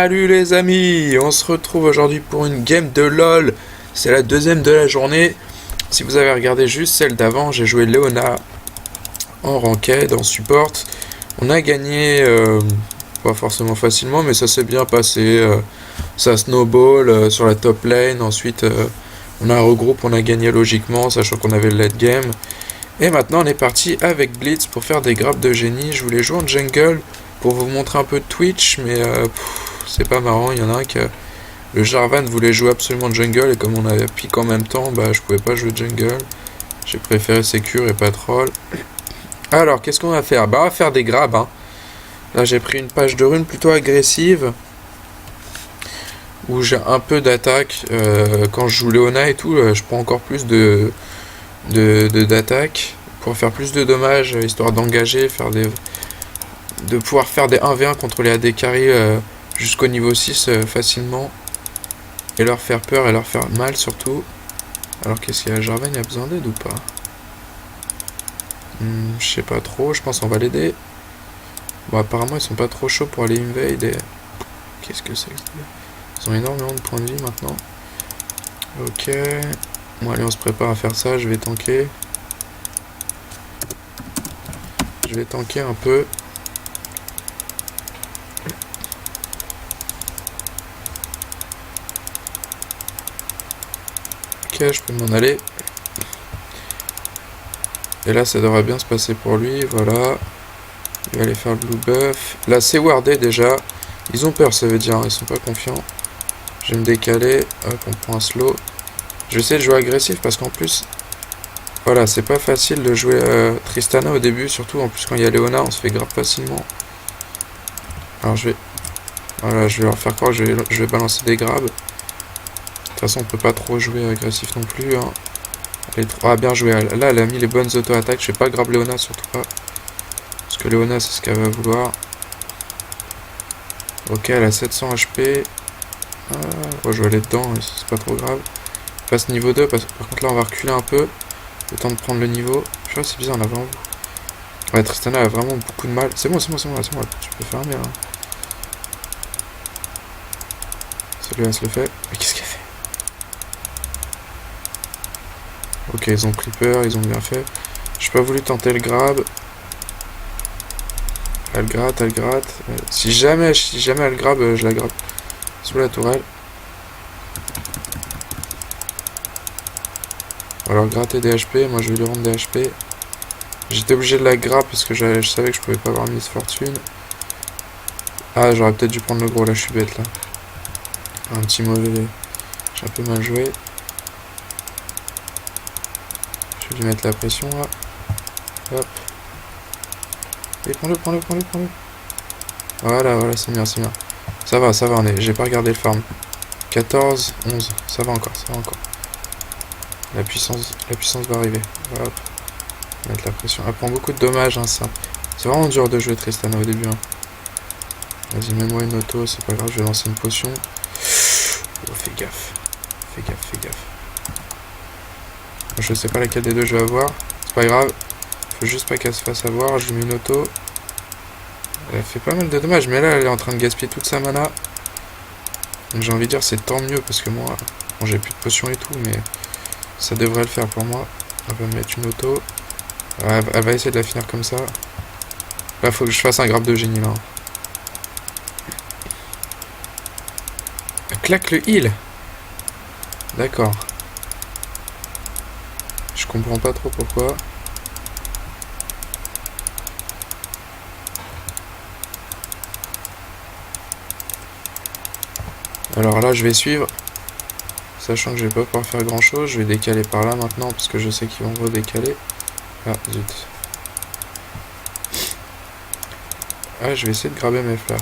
Salut les amis, on se retrouve aujourd'hui pour une game de LOL. C'est la deuxième de la journée. Si vous avez regardé juste celle d'avant, j'ai joué Leona en ranked, en support. On a gagné, pas forcément facilement, mais ça s'est bien passé. Ça snowball sur la top lane. Ensuite, on a un regroupe, on a gagné logiquement, sachant qu'on avait le late game. Et maintenant, on est parti avec Blitz pour faire des grappes de génie. Je voulais jouer en jungle pour vous montrer un peu de Twitch, mais c'est pas marrant. Il y en a un qui le Jarvan voulait jouer absolument jungle, et comme on avait pique en même temps, bah je pouvais pas jouer jungle. J'ai préféré Secure et pas troll. Alors, qu'est-ce qu'on va faire? Bah, on va faire des grabs, hein. Là, j'ai pris une page de rune plutôt agressive, où j'ai un peu d'attaque. Quand je joue Leona et tout, je prends encore plus d'attaque pour faire plus de dommages, histoire d'engager, de pouvoir faire des 1v1 contre les AD carry jusqu'au niveau 6 facilement, et leur faire peur et leur faire mal surtout. Alors qu'est-ce qu'il y a? Jarvan, il a besoin d'aide ou pas? Je sais pas trop, je pense qu'on va l'aider. Bon, apparemment ils sont pas trop chauds pour aller invade, et qu'est-ce que c'est que ça? Ils ont énormément de points de vie maintenant. Ok, bon allez, on se prépare à faire ça. Je vais tanker un peu. Ok, je peux m'en aller. Et là, ça devrait bien se passer pour lui, voilà. Il va aller faire le blue buff. Là, c'est wardé déjà. Ils ont peur, ça veut dire, hein. Ils sont pas confiants. Je vais me décaler. Hop, on prend un slow. Je vais essayer de jouer agressif parce qu'en plus, voilà, c'est pas facile de jouer Tristana au début. Surtout, en plus, quand il y a Leona, on se fait grave facilement. Alors, voilà, je vais leur faire croire que je vais balancer des grabs. De toute façon, on peut pas trop jouer agressif non plus, hein. Ah, bien joué. Là, elle a mis les bonnes auto-attaques. Je vais pas grab Leona, surtout pas. Parce que Leona, c'est ce qu'elle va vouloir. Ok, elle a 700 HP. Moi, je vais aller dedans, c'est pas trop grave. Je passe niveau 2, par contre, là, on va reculer un peu. Le temps de prendre le niveau. Je vois, c'est bizarre, on a vraiment... Ouais, Tristana a vraiment beaucoup de mal. C'est bon, tu peux faire un bien, hein. Celui-là se le fait. Mais qu'est-ce qu'elle fait? Ok, ils ont pris peur, ils ont bien fait. J'ai pas voulu tenter le grab. Elle gratte. Si jamais elle grab, je la grabe sous la tourelle. On va leur gratter des HP, moi je vais lui rendre des HP. J'étais obligé de la grab parce que je savais que je pouvais pas avoir Miss Fortune. Ah, j'aurais peut-être dû prendre le gros, là je suis bête là. Un petit mauvais. J'ai un peu mal joué. Je vais lui mettre la pression là. Hop. Et prends-le. Voilà, c'est bien. Ça va, j'ai pas regardé le farm. 14, 11, ça va encore. La puissance va arriver. Hop. Mettre la pression. Elle prend beaucoup de dommages, hein, ça. C'est vraiment dur de jouer Tristana au début, hein. Vas-y, mets-moi une auto, c'est pas grave, je vais lancer une potion. Oh, fais gaffe. Je sais pas laquelle des deux je vais avoir. C'est pas grave. Faut juste pas qu'elle se fasse avoir. Je lui mets une auto. Elle fait pas mal de dommages, mais là elle est en train de gaspiller toute sa mana. Donc j'ai envie de dire c'est tant mieux parce que moi, bon, j'ai plus de potions et tout, mais ça devrait le faire pour moi. On va me mettre une auto. Elle va essayer de la finir comme ça. Là faut que je fasse un grab de génie là. Elle claque le heal. D'accord. Je comprends pas trop pourquoi. Alors là, je vais suivre. Sachant que je vais pas pouvoir faire grand chose. Je vais décaler par là maintenant parce que je sais qu'ils vont redécaler. Ah, zut. Ah, je vais essayer de graber mes fleurs.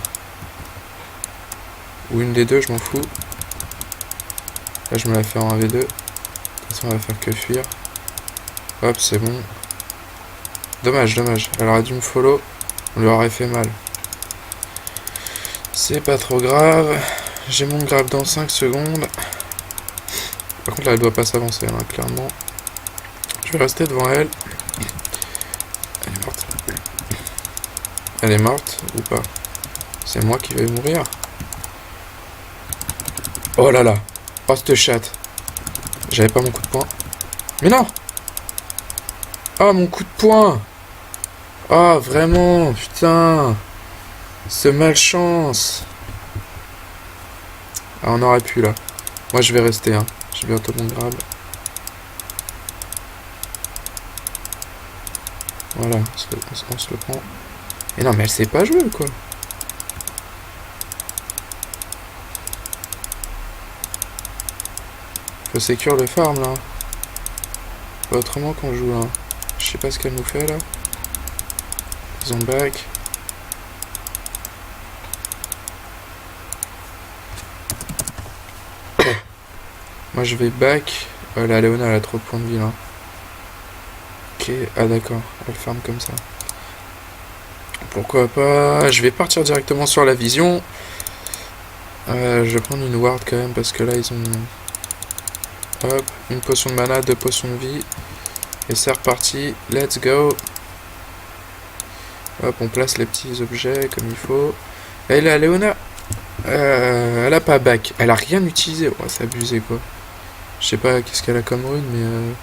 Ou une des deux, je m'en fous. Là, je me la fais en 1v2. De toute façon, on va faire que fuir. Hop, c'est bon. Dommage. Elle aurait dû me follow. On lui aurait fait mal. C'est pas trop grave. J'ai mon grab dans 5 secondes. Par contre, là, elle doit pas s'avancer, hein, clairement. Je vais rester devant elle. Elle est morte ou pas? C'est moi qui vais mourir. Oh là là. Oh, cette chatte. J'avais pas mon coup de poing. Mais non. Ah, mon coup de poing. Ah, vraiment, putain. Ce malchance. Ah, on aurait pu, là. Moi, je vais rester, hein. J'ai bientôt mon grab. Voilà, on se le prend. Mais non, mais elle sait pas jouer, ou quoi? Faut sécure le farm, là. Pas autrement qu'on joue, là. Je sais pas ce qu'elle nous fait, là. Ils ont back. Moi, je vais back. Oh, la Léona, elle a trop de points de vie, là. Ok, ah d'accord, elle farm comme ça. Pourquoi pas? Je vais partir directement sur la vision. Je vais prendre une ward quand même parce que là ils ont... Hop, une potion de mana, 2 potions de vie. Et c'est reparti, let's go. Hop, on place les petits objets comme il faut. Et là, Léona, elle a pas back, elle a rien utilisé. Oh, c'est abusé quoi. Je sais pas qu'est-ce qu'elle a comme rune, mais...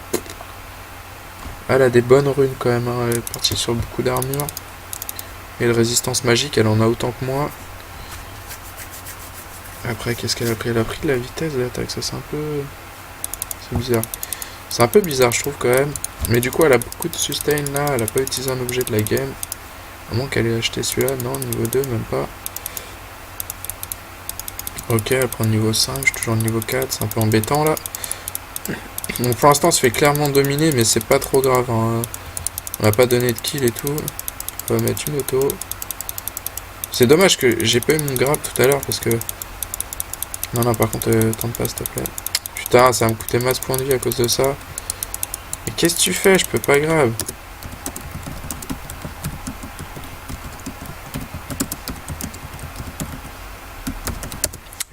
Elle a des bonnes runes quand même, hein. Elle est partie sur beaucoup d'armure. Et de résistance magique, elle en a autant que moi. Après, qu'est-ce qu'elle a pris? Elle a pris de la vitesse de l'attaque, ça c'est un peu... C'est bizarre. C'est un peu bizarre, je trouve, quand même. Mais du coup, elle a beaucoup de sustain, là. Elle a pas utilisé un objet de la game. À moins qu'elle ait acheté celui-là. Non, niveau 2, même pas. Ok, elle prend le niveau 5. Je suis toujours le niveau 4. C'est un peu embêtant, là. Donc, pour l'instant, on se fait clairement dominer, mais c'est pas trop grave, hein. On n'a pas donné de kill et tout. On va mettre une auto. C'est dommage que j'ai pas eu mon grab tout à l'heure, parce que... Non, non, par contre, tente pas, s'il te plaît. Putain, ça va me coûter masse points de vie à cause de ça. Mais qu'est-ce que tu fais? Je peux pas grave.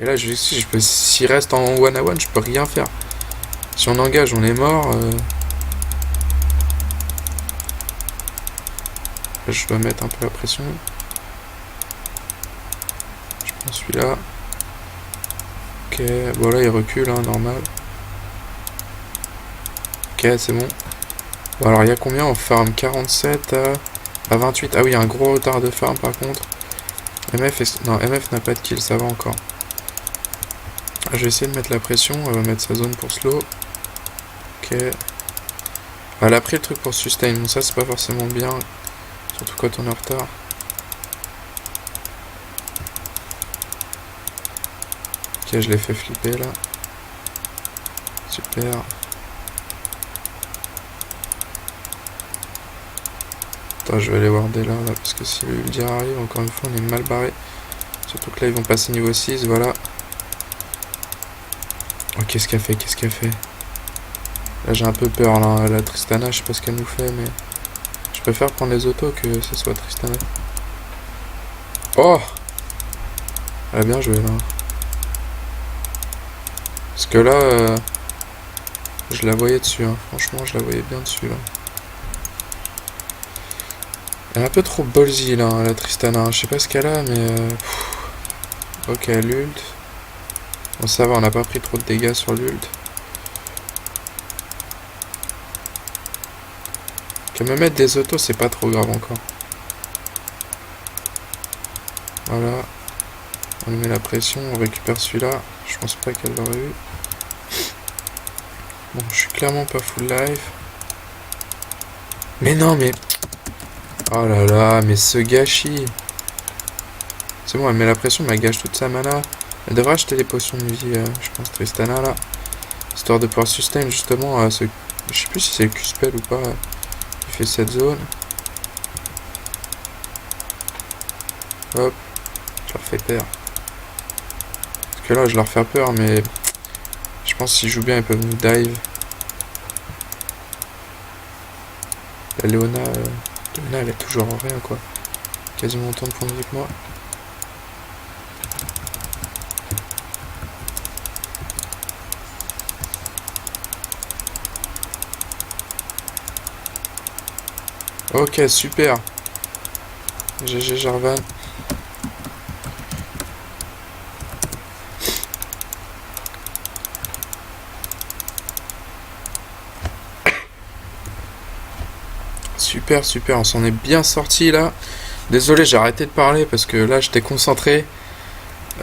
Et là, s'il reste en one à one, je peux rien faire. Si on engage, on est mort. Là, je dois mettre un peu la pression. Je prends celui-là. Ok, bon là il recule, hein, normal. Ok, c'est bon. Bon alors il y a combien? On farm 47 à 28. Ah oui, il y a un gros retard de farm par contre. Non, MF n'a pas de kill, ça va encore. Je vais essayer de mettre la pression, elle va mettre sa zone pour slow. Ok. Elle a pris le truc pour sustain, bon ça c'est pas forcément bien. Surtout quand on est en retard. Ok, je l'ai fait flipper là. Super. Attends, je vais aller warder là, parce que si le Uldir arrive, encore une fois, on est mal barré. Surtout que là, ils vont passer niveau 6, voilà. Oh, qu'est-ce qu'elle fait? Qu'est-ce qu'elle fait? Là, j'ai un peu peur, là. La Tristana, je sais pas ce qu'elle nous fait, mais... Je préfère prendre les autos que ce soit Tristana. Oh! Elle a bien joué, là. Parce que là, je la voyais dessus, hein. Franchement, je la voyais bien dessus, là. Elle est un peu trop ballsy, là, la Tristana. Je sais pas ce qu'elle a, mais... Ok, l'ult. Bon, ça va, on n'a pas pris trop de dégâts sur l'ult. Qu'elle me mette des autos, c'est pas trop grave encore. Voilà. On lui met la pression, on récupère celui-là. Je pense pas qu'elle l'aurait eu. Bon, je suis clairement pas full life. Mais non, mais... Oh là là, mais ce gâchis. C'est bon, elle met la pression, mais elle gâche toute sa mana. Elle devrait acheter des potions de vie, je pense, Tristana, là. Histoire de pouvoir sustain, justement, ce... Je sais plus si c'est le Q-spell ou pas, qui fait cette zone. Hop. Je leur fais peur. Parce que là, je leur fais peur, mais... Je pense que s'ils jouent bien, ils peuvent nous dive. La Léona, elle est toujours en rien, quoi. Quasiment autant de points de vie que moi. Ok, super. GG Jarvan. super, super, on s'en est bien sorti là. Désolé, j'ai arrêté de parler parce que là j'étais concentré.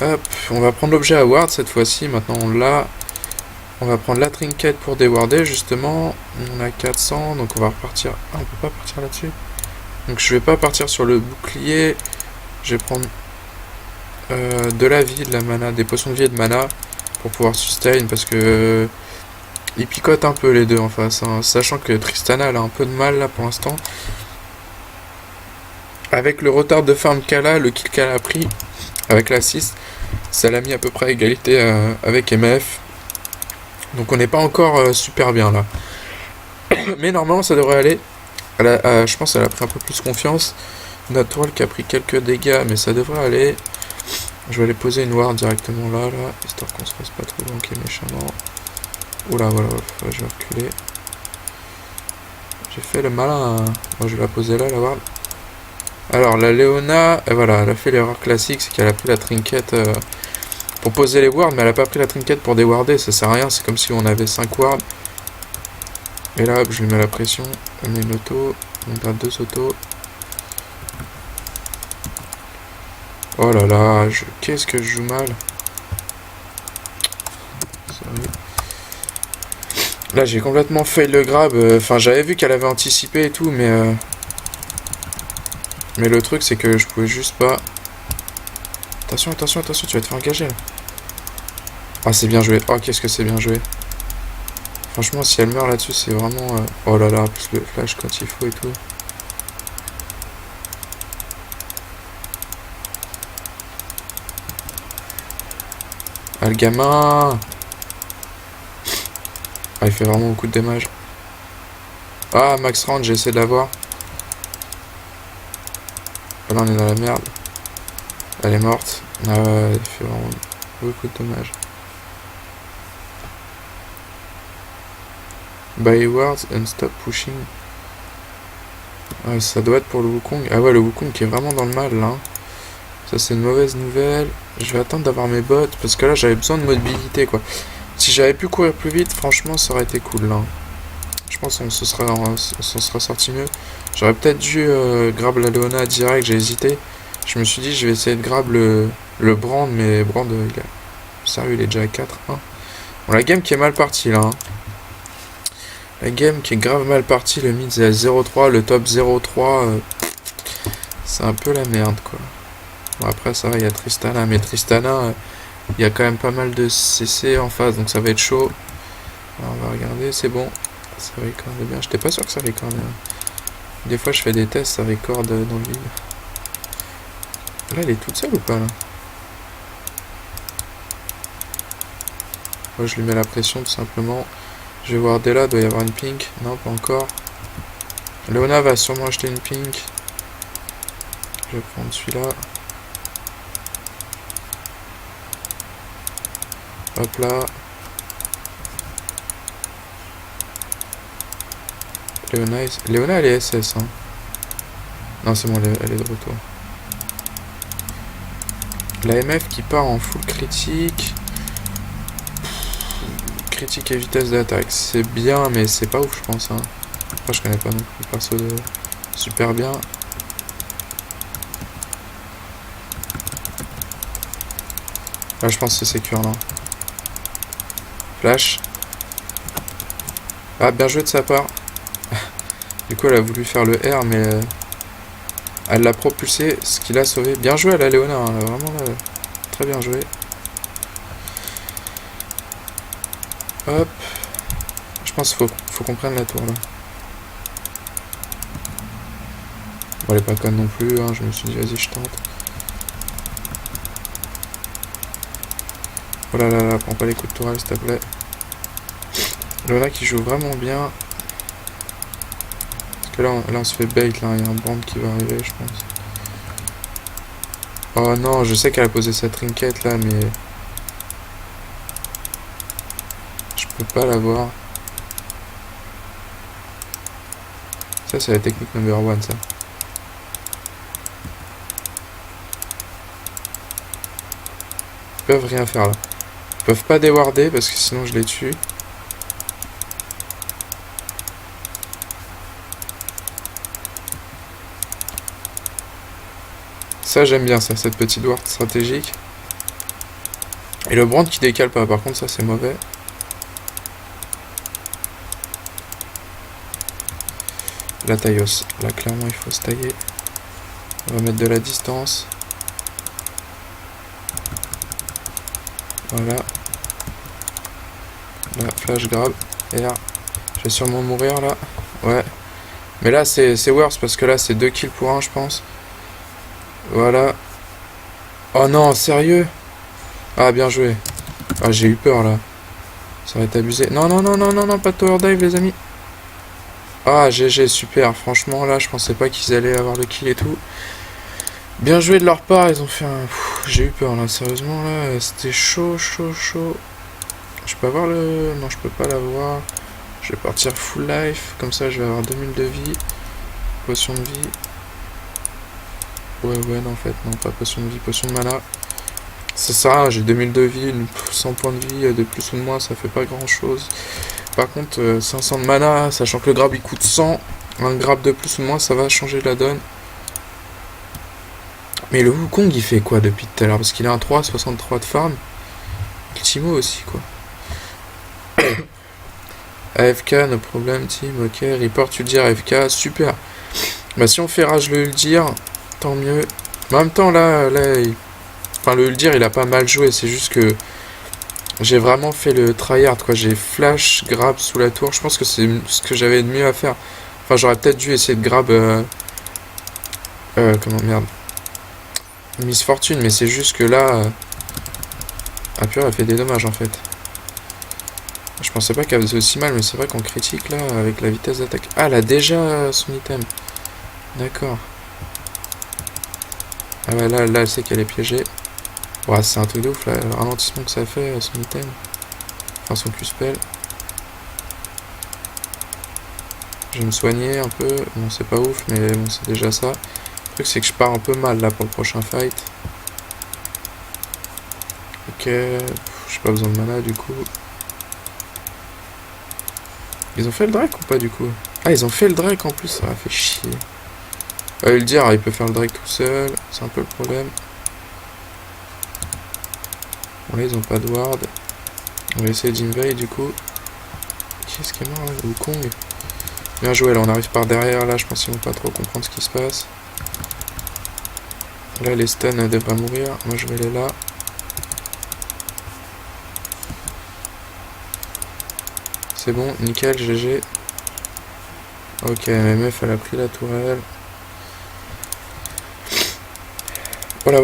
Hop, on va prendre l'objet à ward cette fois-ci, maintenant on l'a. On va prendre la trinket pour déwarder justement. On a 400, donc on va repartir. Ah, on peut pas partir là-dessus. Donc je vais pas partir sur le bouclier. Je vais prendre de la vie, de la mana, des potions de vie et de mana pour pouvoir sustain parce que ils picotent un peu les deux en face, hein, sachant que Tristana elle a un peu de mal là pour l'instant. Avec le retard de farm qu'elle a, le kill qu'elle a pris avec l'assist, ça l'a mis à peu près à égalité avec MF. Donc on n'est pas encore super bien là. Mais normalement ça devrait aller. Je pense qu'elle a pris un peu plus confiance. Notre toile qui a pris quelques dégâts, mais ça devrait aller. Je vais aller poser une ward directement là, histoire qu'on se fasse pas trop banquer méchamment. Oula, voilà, je vais reculer. J'ai fait le malin. Bon, je vais la poser là, la ward. Alors, la Leona, voilà, elle a fait l'erreur classique, c'est qu'elle a pris la trinket pour poser les wards, mais elle a pas pris la trinket pour déwarder, ça sert à rien, c'est comme si on avait 5 wards. Et là, je lui mets la pression, on met une auto, on a 2 autos. Oh là là, qu'est-ce que je joue mal. Sorry. Là, j'ai complètement fail le grab, enfin, j'avais vu qu'elle avait anticipé et tout, mais le truc, c'est que je pouvais juste pas... Attention, attention, attention, tu vas te faire engager, là. Ah, c'est bien joué. Oh, qu'est-ce que c'est bien joué. Franchement, si elle meurt là-dessus, c'est vraiment... Oh là là, plus le flash quand il faut et tout. Ah, le gamin. Ah, il fait vraiment beaucoup de dommages. Ah, max round, j'ai essayé de l'avoir. Là, on est dans la merde. Elle est morte. Ah ouais, elle fait vraiment beaucoup de dommages. Buy wards and stop pushing. Ouais, ça doit être pour le Wukong. Ah ouais, le Wukong qui est vraiment dans le mal là. Ça c'est une mauvaise nouvelle. Je vais attendre d'avoir mes bottes parce que là j'avais besoin de mobilité quoi. Si j'avais pu courir plus vite, franchement ça aurait été cool là. Je pense qu'on s'en serait sorti mieux. J'aurais peut-être dû grab la Leona direct, j'ai hésité. Je me suis dit je vais essayer de grab le Brand, mais Brand il a... Sérieux, il est déjà à 4-1. Bon, la game qui est mal partie là. Hein. La game qui est grave mal partie, le mid est à 0-3, le top 0-3, c'est un peu la merde quoi. Bon après ça va, il y a Tristana, mais Tristana, il y a quand même pas mal de CC en face, donc ça va être chaud. Alors, on va regarder, c'est bon, ça recorde bien, j'étais pas sûr que ça recorde bien. Des fois je fais des tests, ça recorde dans le vide. Là elle est toute seule ou pas là? Moi je lui mets la pression tout simplement. Je vais voir dès là, doit y avoir une pink. Non, pas encore. Leona va sûrement acheter une pink. Je vais prendre celui-là. Hop là. Leona elle est SS. Hein. Non, c'est bon, elle est de retour. La MF qui part en full critique. Critique et vitesse d'attaque, c'est bien, mais c'est pas ouf, je pense. Hein. Après, je connais pas non plus le perso de super bien. Là, je pense que c'est sécure, là. Flash. Ah, bien joué de sa part. Du coup, elle a voulu faire le R, mais elle l'a propulsé, ce qui l'a sauvé. Bien joué à la Leona, hein, vraiment très bien joué. Hop. Je pense qu'il faut qu'on prenne la tour là. Bon, elle est pas conne non plus, hein. Je me suis dit vas-y je tente. Oh là là là, prends pas les coups de tourelle s'il te plaît. Lola qui joue vraiment bien. Parce que là on se fait bait là, il y a un band qui va arriver je pense. Oh non, je sais qu'elle a posé sa trinket là mais... Je peux pas l'avoir. Ça c'est la technique number 1 ça. Ils peuvent rien faire là. Ils peuvent pas déwarder parce que sinon je les tue. Ça j'aime bien ça, cette petite ward stratégique. Et le brand qui décale pas, par contre ça c'est mauvais. La taillos, là clairement il faut se tailler. On va mettre de la distance. Voilà. Là, flash grab. Et là, je vais sûrement mourir là. Ouais. Mais là c'est worse parce que là c'est 2 kills pour 1 je pense. Voilà. Oh non, sérieux? Ah bien joué. Ah j'ai eu peur là. Ça va être abusé. Non, non, non, non, non, non, pas de tower dive les amis. Ah GG, super. Franchement là je pensais pas qu'ils allaient avoir le kill et tout. Bien joué de leur part, ils ont fait un... J'ai eu peur là, sérieusement là, c'était chaud, chaud, chaud. Je peux avoir le... Non, je peux pas l'avoir. Je vais partir full life, comme ça je vais avoir 2000 de vie. Potion de vie. Ouais, non en fait, non, pas potion de vie, potion de mana. C'est ça, j'ai 2000 de vie, 100 points de vie, de plus ou de moins, ça fait pas grand chose. Par contre, 500 de mana, sachant que le grab il coûte 100, un grab de plus ou de moins, ça va changer la donne. Mais le Wukong il fait quoi depuis tout à l'heure? Parce qu'il a un 3,63 de farm. Le Timo aussi quoi. AFK, no problème team, ok. Report tu le dis AFK, super. Bah si on fait rage le Uldir, tant mieux. Mais en même temps là enfin le Uldir il a pas mal joué, c'est juste que j'ai vraiment fait le tryhard quoi. J'ai flash, grab sous la tour, je pense que c'est ce que j'avais de mieux à faire. Enfin j'aurais peut-être dû essayer de grab... comment merde. Miss Fortune, mais c'est juste que là... Ah purée, elle fait des dommages en fait. Je pensais pas qu'elle faisait aussi mal, mais c'est vrai qu'on critique là, avec la vitesse d'attaque. Ah, elle a déjà son item. D'accord. Ah bah là elle sait qu'elle est piégée. Ouais, c'est un truc de ouf là, le ralentissement que ça fait, son item. Enfin, son Q-spell. Je vais me soigner un peu. Bon, c'est pas ouf, mais bon, c'est déjà ça. Le truc, c'est que je pars un peu mal là pour le prochain fight. Ok, j'ai pas besoin de mana du coup. Ils ont fait le Drake ou pas du coup? Ah, ils ont fait le Drake en plus, ça m'a fait chier. Le dire, il peut faire le Drake tout seul, c'est un peu le problème. Bon là, ils ont pas de ward. On va essayer d'invade du coup. Qui est-ce qui est mort là? Wukong. Bien joué, là on arrive par derrière, là je pense qu'ils vont pas trop comprendre ce qui se passe. Là les stuns devraient mourir, moi je vais aller là. C'est bon, nickel, GG. Ok, MF elle a pris la tourelle. Voilà,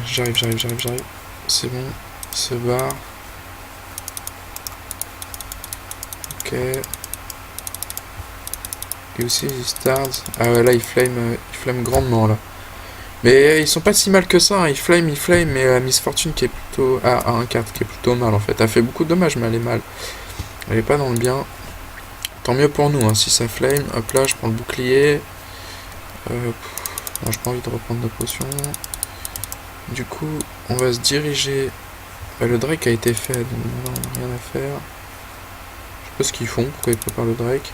j'arrive. C'est bon, il se barre. Ok. Et aussi il stars. Ah ouais là il flame grandement là. Mais ils sont pas si mal que ça, hein. Il flame, mais Miss Fortune qui est plutôt... Ah, 1-4 qui est plutôt mal en fait. Elle fait beaucoup de dommages mais elle est mal. Elle est pas dans le bien. Tant mieux pour nous, hein. Si ça flame, hop là je prends le bouclier. Non, j'ai pas envie de reprendre de potion. Du coup, on va se diriger... le Drake a été fait, donc on n'a rien à faire. Je sais pas ce qu'ils font, pourquoi ils préparent le Drake.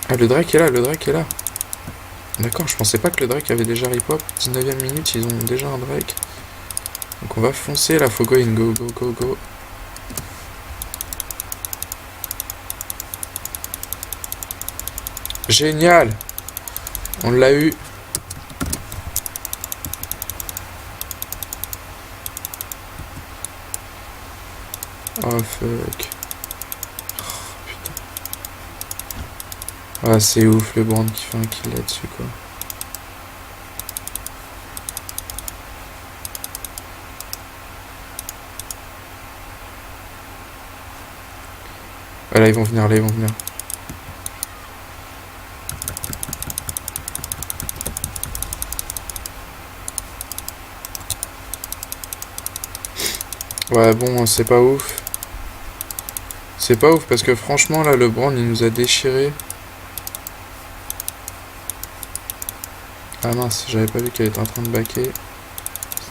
Ah, le Drake est là. D'accord, je pensais pas que le Drake avait déjà rip-hop. 19ème minute, ils ont déjà un Drake. Donc on va foncer là, faut go in, go. Génial! On l'a eu. Oh fuck. Oh, putain. Ah c'est ouf le brand qui fait un kill là-dessus quoi. Ah là ils vont venir, Ouais bon c'est pas ouf. C'est pas ouf parce que franchement là le brand il nous a déchiré. Ah mince, j'avais pas vu qu'elle était en train de backer.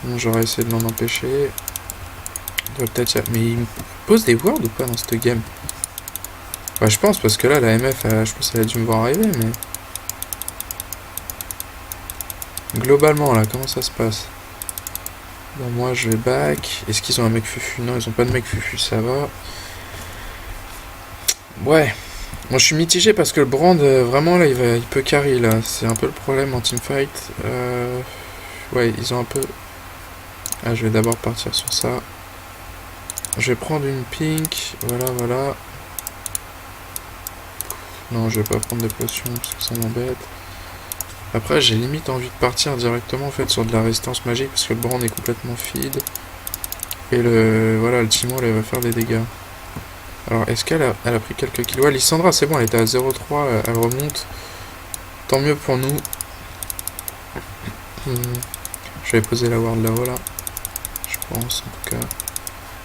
Sinon j'aurais essayé de m'en empêcher. Mais il me pose des wards ou pas dans cette game? Bah je pense parce que là la MF je pense qu'elle a dû me voir arriver mais... globalement là, comment ça se passe? Bon, moi je vais back. Est-ce qu'ils ont un mec fufu? Non, ils ont pas de mec fufu, ça va. Ouais. Moi je suis mitigé parce que le Brand, vraiment là, il peut carry là. C'est un peu le problème en teamfight. Ouais, ils ont un peu... Ah, je vais d'abord partir sur ça. Je vais prendre une pink. Voilà, voilà. Non, je vais pas prendre des potions parce que ça m'embête. Après, j'ai limite envie de partir directement en fait sur de la résistance magique parce que le Brand est complètement feed. Et voilà, le Timo, là, il va faire des dégâts. Alors, est-ce qu'elle a pris quelques kilos? Ouais, Lissandra, c'est bon, elle était à 0,3, elle remonte. Tant mieux pour nous. Je vais poser la ward là-haut, là. Je pense, en tout cas.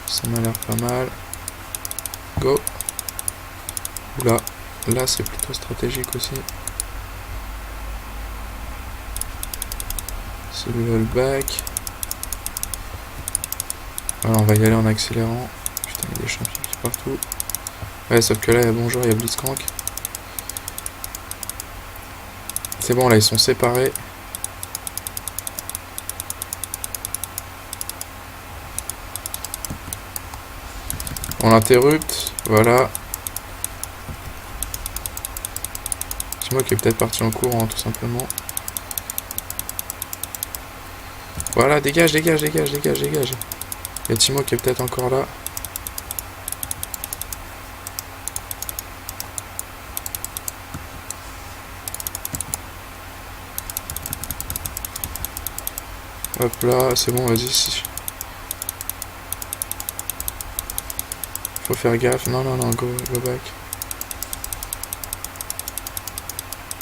Ça m'a l'air pas mal. Go. Oula. Là, c'est plutôt stratégique aussi. C'est le level back. Alors, on va y aller en accélérant. Putain, il y a des champions qui partout. Ouais, sauf que là, bonjour, il y a Blitzcrank. C'est bon, là, ils sont séparés. On interrupte, voilà. C'est moi qui est peut-être parti en courant, tout simplement. Voilà, dégage, dégage, dégage, dégage, dégage. Il y a Timo qui est peut-être encore là. Hop là, c'est bon, vas-y. Faut faire gaffe. Non, non, non, go back.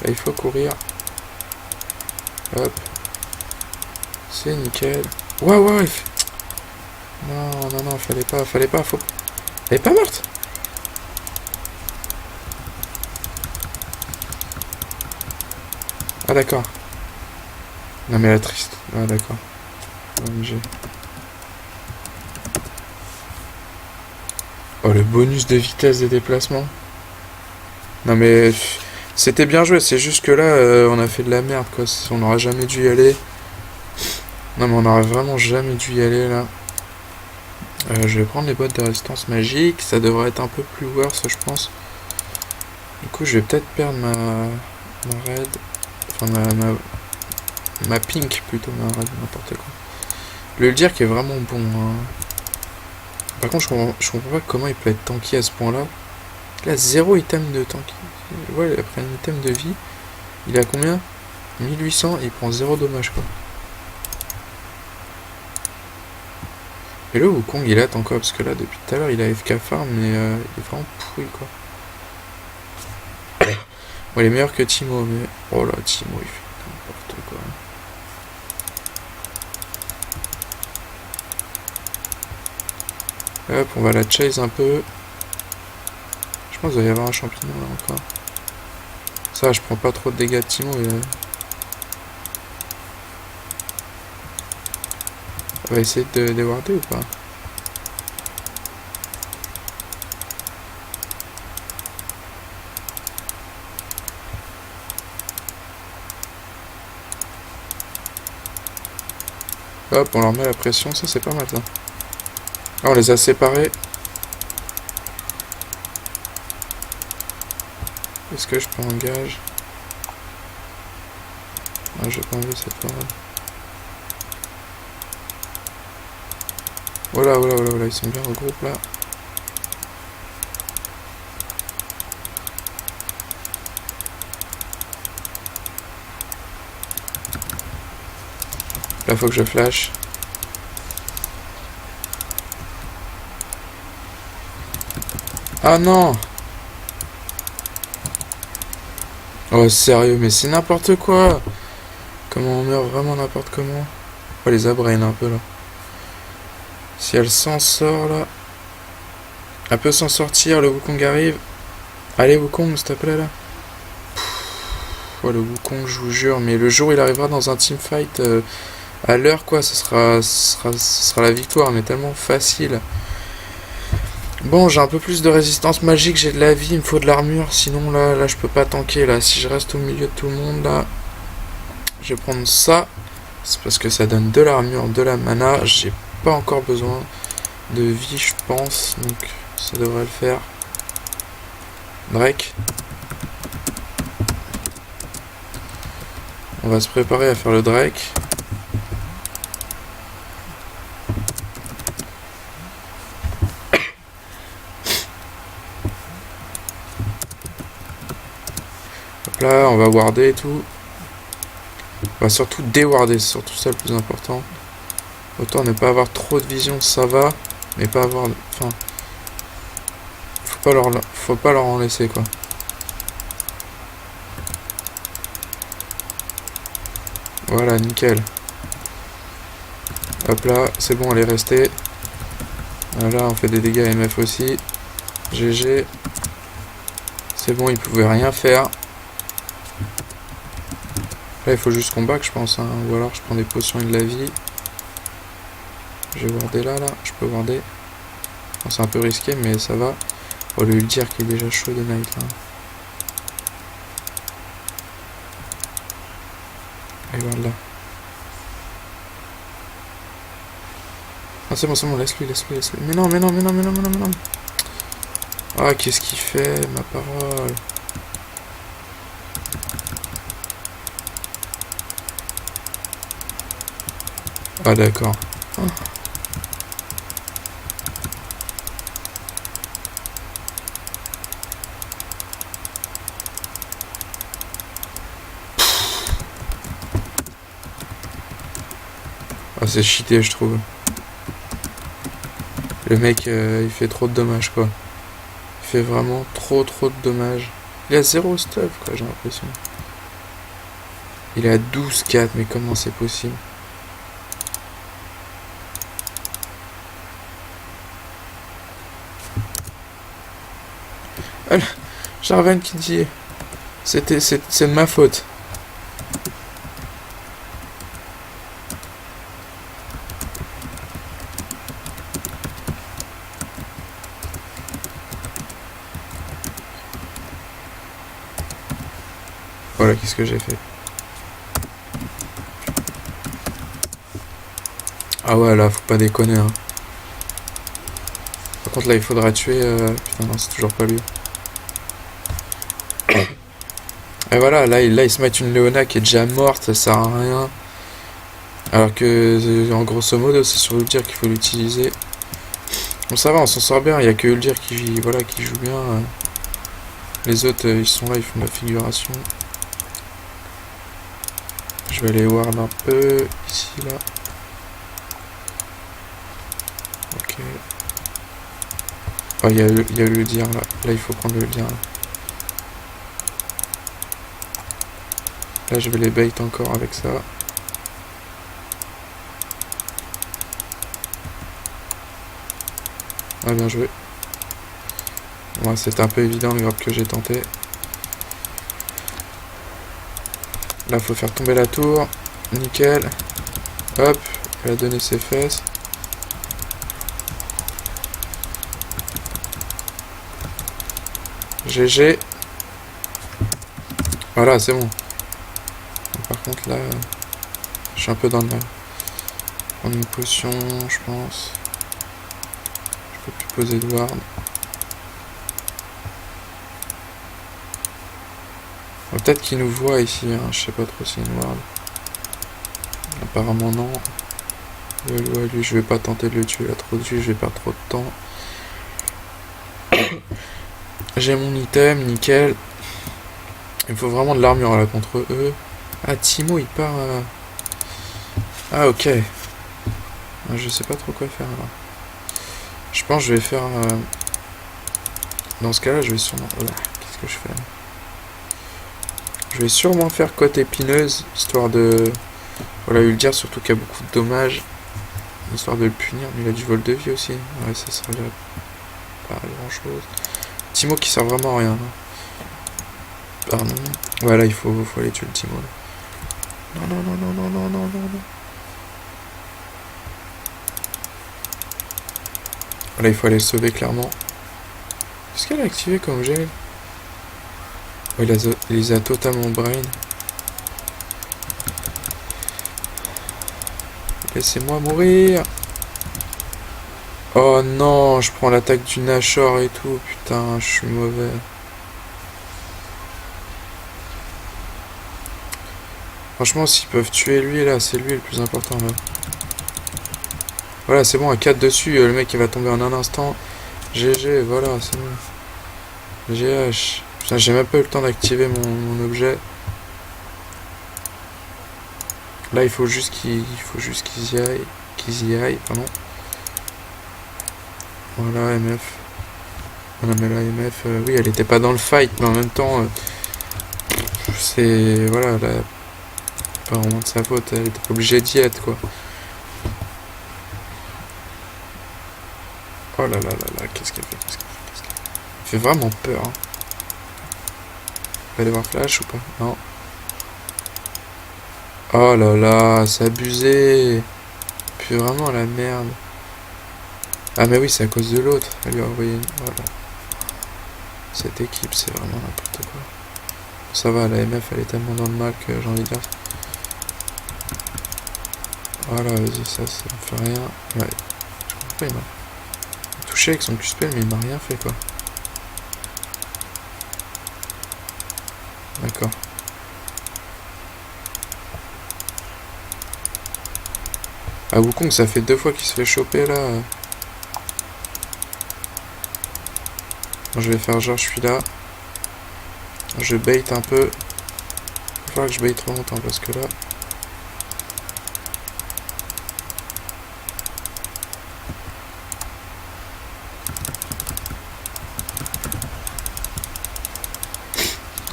Là, il faut courir. Hop. C'est nickel. Ouais, ouais. Non, non, non, fallait pas, faut... Elle est pas morte. Ah, d'accord. Non, mais elle est triste. Ah, d'accord. OMG. Oh, le bonus de vitesse de déplacement. Non, mais... C'était bien joué, c'est juste que là, on a fait de la merde, quoi. On n'aurait jamais dû y aller. Non, mais on n'aurait vraiment jamais dû y aller, là. Je vais prendre les boîtes de résistance magique. Ça devrait être un peu plus worse, je pense. Du coup, je vais peut-être perdre ma red. Enfin, ma pink, plutôt. Ma red, n'importe quoi. Le dire qui est vraiment bon. Hein. Par contre, je comprends pas comment il peut être tanky à ce point-là. Là, 0 item de tank. Ouais, après un item de vie. Il a combien? 1800, il prend 0 dommage, quoi. Et le Wukong il attend quoi? Parce que là depuis tout à l'heure il a FK farm mais il est vraiment pourri quoi. Bon il est meilleur que Timo mais... Oh là Timo il fait n'importe quoi. Hop on va la chase un peu. Je pense qu'il doit y avoir un champignon là encore. Ça je prends pas trop de dégâts de Timo et... On va essayer de déwarder ou pas? Hop, on leur met la pression, ça c'est pas mal ça. Ah, on les a séparés. Est-ce que je peux engager? Ah, j'ai pas envie cette fois. Voilà, voilà, voilà, voilà, ils sont bien au groupe là. Là, faut que je flash. Ah non! Oh, sérieux, mais c'est n'importe quoi! Comment on meurt vraiment n'importe comment? Oh, les abrain un peu là. Si elle s'en sort là. Elle peut s'en sortir, le Wukong arrive. Allez Wukong, s'il te plaît là. Oh, le Wukong, je vous jure, mais le jour où il arrivera dans un teamfight à l'heure quoi, ce sera la victoire, mais tellement facile. Bon, j'ai un peu plus de résistance magique, j'ai de la vie, il me faut de l'armure, sinon là je peux pas tanker là. Si je reste au milieu de tout le monde là, je vais prendre ça. C'est parce que ça donne de l'armure, de la mana. J'ai pas encore besoin de vie, je pense. Donc ça devrait le faire. Drake. On va se préparer à faire le Drake. Hop là, on va warder et tout. On va surtout déwarder, c'est surtout ça le plus important. Autant ne pas avoir trop de vision, ça va. Mais pas avoir... Enfin... Faut pas leur en laisser, quoi. Voilà, nickel. Hop là, c'est bon, elle est restée. Voilà, on fait des dégâts MF aussi. GG. C'est bon, il pouvait rien faire. Là, il faut juste qu'on back, je pense. Hein. Ou alors, je prends des potions et de la vie. Je vais warder là. Je peux warder. Bon, c'est un peu risqué, mais ça va. Oh, le Uldir qui est déjà chaud de Night, là. Allez, ward là. Ah, c'est bon, laisse-lui. Mais non. Ah, qu'est-ce qu'il fait, ma parole. Ah, d'accord. Oh. Ah, c'est cheaté, je trouve. Le mec, il fait trop de dommages, quoi. Il fait vraiment trop de dommages. Il a 0 stuff, quoi, j'ai l'impression. Il est à 12-4, mais comment c'est possible? Ah, Jarvan qui dit... c'est de ma faute. Voilà, qu'est-ce que j'ai fait? Ah ouais, là, faut pas déconner, hein. Par contre, là, il faudra tuer... Putain, non, c'est toujours pas lui. Et voilà, là, il se met une Leona qui est déjà morte, ça sert à rien. Alors que, en grosso modo, c'est sur Uldir qu'il faut l'utiliser. Bon, ça va, on s'en sort bien, il y a que Uldir qui, voilà, qui joue bien. Les autres, ils sont là, ils font de la figuration. Je vais aller ward un peu, ici, là. Ok. Oh, il y a le Uldir, là. Là, il faut prendre le Uldir, là. Là, je vais les bait encore avec ça. Ah, bien joué. Ouais, c'était un peu évident le grab que j'ai tenté. Là, faut faire tomber la tour. Nickel. Hop, elle a donné ses fesses. GG. Voilà, c'est bon. Par contre, là, je suis un peu dans le mal. Prendre une potion, je pense. Je peux plus poser de ward. Peut-être qu'il nous voit ici, hein. Je sais pas trop si une ward. Apparemment non. Ouais, lui, je vais pas tenter de le tuer, il a trop de vie, je vais perdre trop de temps. J'ai mon item, nickel. Il faut vraiment de l'armure là contre eux. Ah, Timo il part... Ah, ok. Je sais pas trop quoi faire là. Je pense que je vais faire... Dans ce cas là, je vais sûrement... Qu'est-ce que je fais là? Je vais sûrement faire côte épineuse, histoire de... Voilà, Uldir, surtout qu'il y a beaucoup de dommages. Histoire de le punir, mais il a du vol de vie aussi. Ouais, ça servirait pas à grand chose. Timo qui sert vraiment à rien. Pardon. Voilà, il faut aller tuer le Timo. Non. Voilà, il faut aller le sauver clairement. Qu'est-ce qu'elle a activé comme gel? Ouais, il les a totalement brain. Laissez-moi mourir. Oh non, je prends l'attaque du Nashor et tout. Putain, je suis mauvais. Franchement, s'ils peuvent tuer lui, là, c'est lui le plus important, là. Voilà, c'est bon, à 4 dessus, le mec, il va tomber en un instant. GG, voilà, c'est bon. GH. Putain, j'ai même pas eu le temps d'activer mon objet. Là, il faut juste qu'ils y aillent. Qu'ils y aillent, pardon. Voilà, MF. Voilà, mais la MF, oui, elle était pas dans le fight, mais en même temps, c'est... Voilà, là, pas vraiment de sa faute, elle était pas obligée d'y être, quoi. Oh là là là là, qu'est-ce qu'elle fait, Elle fait vraiment peur, hein. Va aller voir Flash ou pas? Non. Oh là là, c'est abusé. Puis vraiment la merde. Ah mais oui, c'est à cause de l'autre. Elle lui a envoyé une... Voilà. Cette équipe, c'est vraiment n'importe quoi. Ça va, la MF, elle est tellement dans le mal que j'ai envie de dire. Voilà, vas-y, ça me fait rien. Ouais. Je comprends pas, il m'a touché avec son Q-spell, mais il m'a rien fait, quoi. D'accord. Ah, Wukong, ça fait 2 fois qu'il se fait choper, là. Bon, je vais faire genre, je suis là. Je bait un peu. Il va falloir que je bait trop longtemps, parce que là...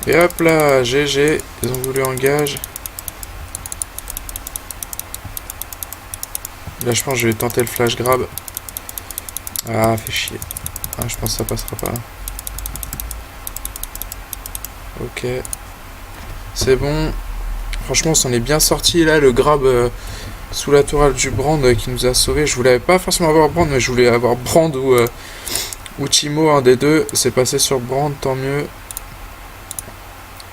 Et hop là, GG, ils ont voulu engage. Là, je pense que je vais tenter le flash grab. Ah, fait chier. Ah, je pense que ça passera pas. Ok. C'est bon. Franchement, on s'en est bien sorti là, le grab sous la tourelle du Brand qui nous a sauvés. Je voulais pas forcément avoir Brand, mais je voulais avoir Brand ou Timo, un des deux. C'est passé sur Brand, tant mieux.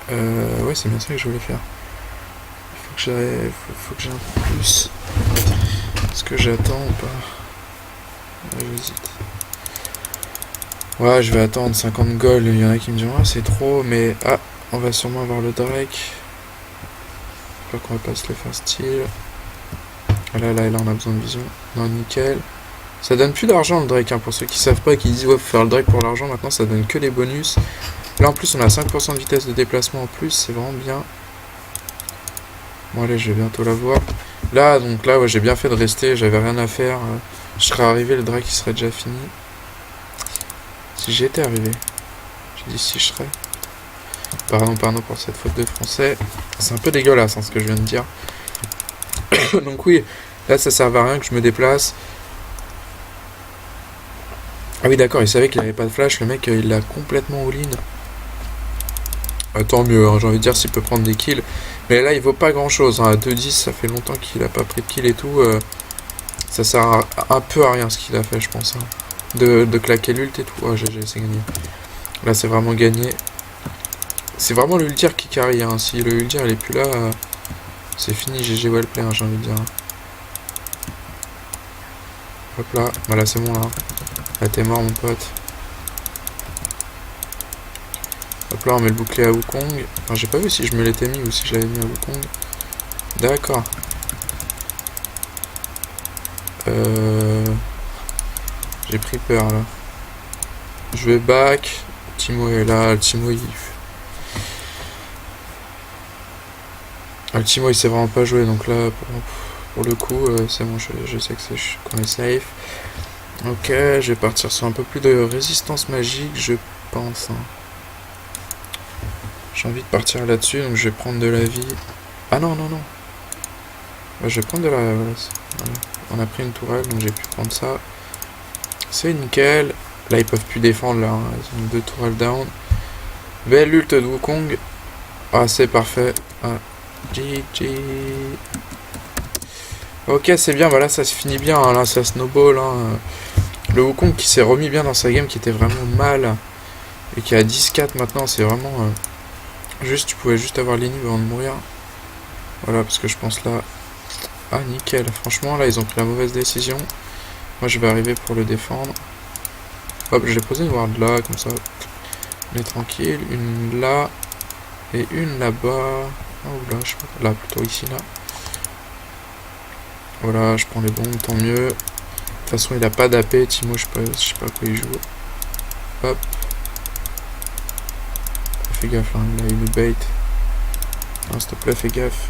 Ouais, c'est bien ça que je voulais faire. Faut que j'ai un peu plus. Est-ce que j'attends ou pas? Ouais, j'hésite. Ouais, je vais attendre 50 gold. Il y en a qui me diront, ah, c'est trop, mais ah, on va sûrement avoir le Drake. Je crois qu'on va pas se le faire style. Là, on a besoin de vision. Non, nickel. Ça donne plus d'argent le Drake, hein, pour ceux qui savent pas, qui disent, ouais, faut faire le Drake pour l'argent. Maintenant, ça donne que des bonus. Là, en plus, on a 5% de vitesse de déplacement en plus, c'est vraiment bien. Bon, allez, je vais bientôt l'avoir. Là, donc là, ouais, j'ai bien fait de rester, j'avais rien à faire. Je serais arrivé, le Drake, il serait déjà fini. Si j'étais arrivé. J'ai dit si je serais. Pardon pour cette faute de français. C'est un peu dégueulasse, hein, ce que je viens de dire. Donc oui, là, ça sert à rien que je me déplace. Ah oui, d'accord, il savait qu'il avait pas de flash, le mec, il l'a complètement all-in. Tant mieux, hein, j'ai envie de dire, s'il peut prendre des kills. Mais là, il vaut pas grand chose. Hein. À 2-10, ça fait longtemps qu'il a pas pris de kills et tout. Ça sert un peu à rien ce qu'il a fait, je pense. Hein. De claquer l'ult et tout. Oh, GG, c'est gagné. Là, c'est vraiment gagné. C'est vraiment le ultir qui carry. Hein. Si le ultir il est plus là, c'est fini. GG wellplay, hein, j'ai envie de dire. Hop là. Voilà, c'est bon là. Là, t'es mort, mon pote. Hop là, on met le bouclier à Wukong. Enfin, j'ai pas vu si je me l'étais mis ou si je l'avais mis à Wukong. D'accord. J'ai pris peur là. Je vais back. Timo est là. Le Timo il... Ah, le Timo il sait vraiment pas jouer. Donc là, pour le coup, c'est bon. Je sais qu'on est safe. Ok, je vais partir sur un peu plus de résistance magique, je pense. Hein. J'ai envie de partir là-dessus, donc je vais prendre de la vie. Ah non, non, non. Ouais, je vais prendre de la... Voilà. On a pris une tourelle, donc j'ai pu prendre ça. C'est nickel. Là, ils peuvent plus défendre, là. Hein. Ils ont 2 tourelles down. Belle ult de Wukong. Ah, c'est parfait. Ah. GG. Ok, c'est bien. Voilà, ça se finit bien. Hein. Là, ça snowball. Hein. Le Wukong qui s'est remis bien dans sa game, qui était vraiment mal. Et qui a 10-4 maintenant, c'est vraiment... Juste, tu pouvais juste avoir l'inhib avant de mourir. Voilà, parce que je pense là... Ah nickel, franchement là ils ont pris la mauvaise décision. Moi je vais arriver pour le défendre. Hop, je vais poser une ward là, comme ça. On est tranquille. Une là. Et une là-bas. Ah ou là, je sais pas. Là, plutôt ici, là. Voilà, je prends les bombes, tant mieux. De toute façon, il a pas d'AP, Timo, je sais pas quoi il joue. Hop. Fais gaffe, hein, là, il nous bait. Non, s'il te plaît, fais gaffe.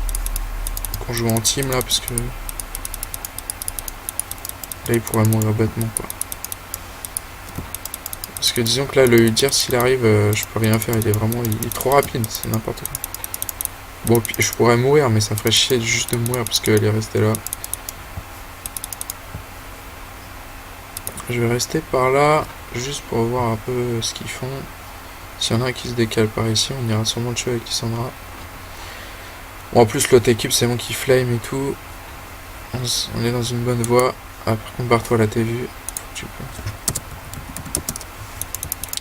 Qu'on joue en team, là, parce que... Là, il pourrait mourir bêtement, quoi. Parce que disons que là, le tir, s'il arrive, je peux rien faire. Il est trop rapide, c'est n'importe quoi. Bon, puis je pourrais mourir, mais ça ferait chier juste de mourir parce qu'elle est restée là. Je vais rester par là, juste pour voir un peu ce qu'ils font. S'il y en a un qui se décale par ici, on ira sûrement le tuer avec Lissandra. Bon, en plus, l'autre équipe, c'est bon qui flame et tout. On est dans une bonne voie. Ah, par contre, barre-toi là, t'es vu. Tu peux.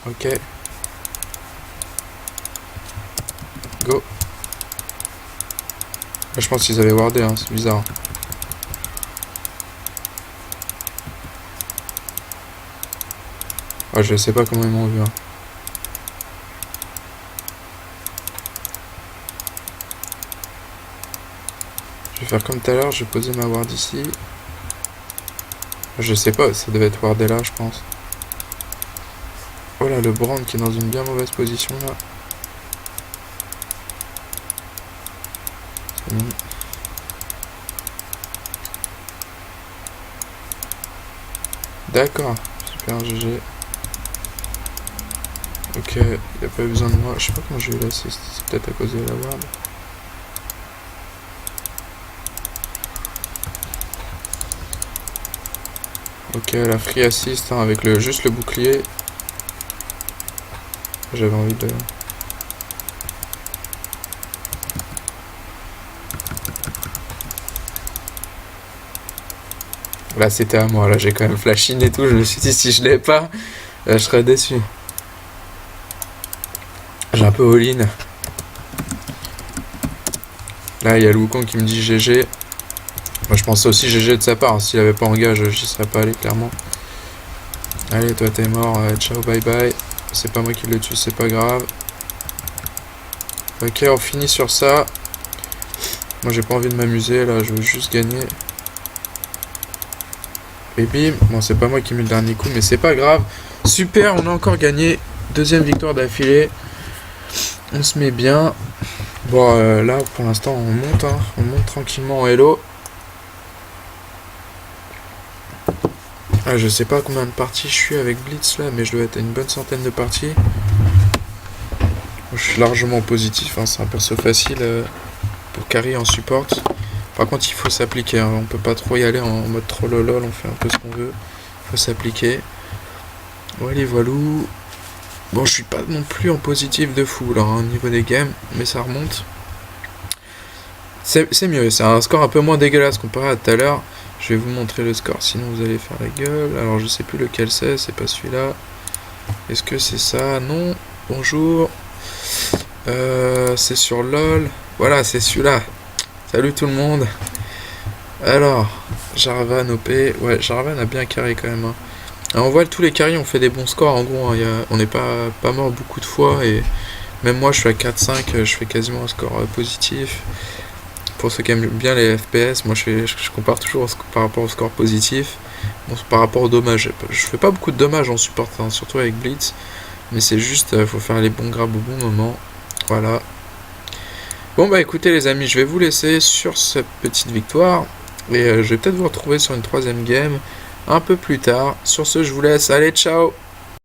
Ok. Go. Là, je pense qu'ils avaient wardé, hein, c'est bizarre. Ah, je sais pas comment ils m'ont vu. Hein. Je vais faire comme tout à l'heure, je vais poser ma ward ici. Je sais pas, ça devait être wardé là, je pense. Oh là, le Brand qui est dans une bien mauvaise position là. C'est bon. D'accord, super GG. Ok, il a pas eu besoin de moi. Je sais pas comment j'ai eu l'assist, c'est peut-être à cause de la ward. Ok, la free assist hein, avec juste le bouclier. J'avais envie de... Là c'était à moi, là j'ai quand même flash in et tout, je me suis dit si je l'ai pas, je serais déçu. J'ai un peu all-in. Là il y a Wukong qui me dit GG. Moi je pensais aussi GG de sa part, s'il avait pas engage j'y serais pas allé clairement. Allez toi t'es mort, ciao bye bye. C'est pas moi qui le tue, c'est pas grave. Ok on finit sur ça. Moi j'ai pas envie de m'amuser là, je veux juste gagner. Et bim, bon c'est pas moi qui mets le dernier coup mais c'est pas grave. Super, on a encore gagné. Deuxième victoire d'affilée. On se met bien. Bon là pour l'instant on monte hein. On monte tranquillement en Hello. Ah, je sais pas combien de parties je suis avec Blitz là mais je dois être à une bonne centaine de parties. Je suis largement positif, hein. C'est un perso facile pour carry en support. Par contre il faut s'appliquer, hein. On peut pas trop y aller en mode troll lol, on fait un peu ce qu'on veut. Il faut s'appliquer. Voilà, voilou. Bon je suis pas non plus en positif de fou là au niveau des games, mais ça remonte. C'est mieux, c'est un score un peu moins dégueulasse comparé à tout à l'heure. Je vais vous montrer le score, sinon vous allez faire la gueule. Alors je sais plus lequel c'est pas celui-là. Est-ce que c'est ça? Non. Bonjour. C'est sur LOL. Voilà, c'est celui-là. Salut tout le monde. Alors, Jarvan OP. Ouais, Jarvan a bien carré quand même. Hein. Alors, on voit que tous les carrés ont fait des bons scores en gros. Hein. On n'est pas mort beaucoup de fois. Et même moi, je suis à 4-5. Je fais quasiment un score positif. Pour ceux qui aiment bien les FPS, moi je compare toujours par rapport au score positif. Bon, par rapport aux dommages. Je fais pas beaucoup de dommages en support, hein, surtout avec Blitz. Mais c'est juste, faut faire les bons grabs au bon moment. Voilà. Bon bah écoutez les amis, je vais vous laisser sur cette petite victoire. Et je vais peut-être vous retrouver sur une troisième game un peu plus tard. Sur ce, je vous laisse. Allez, ciao!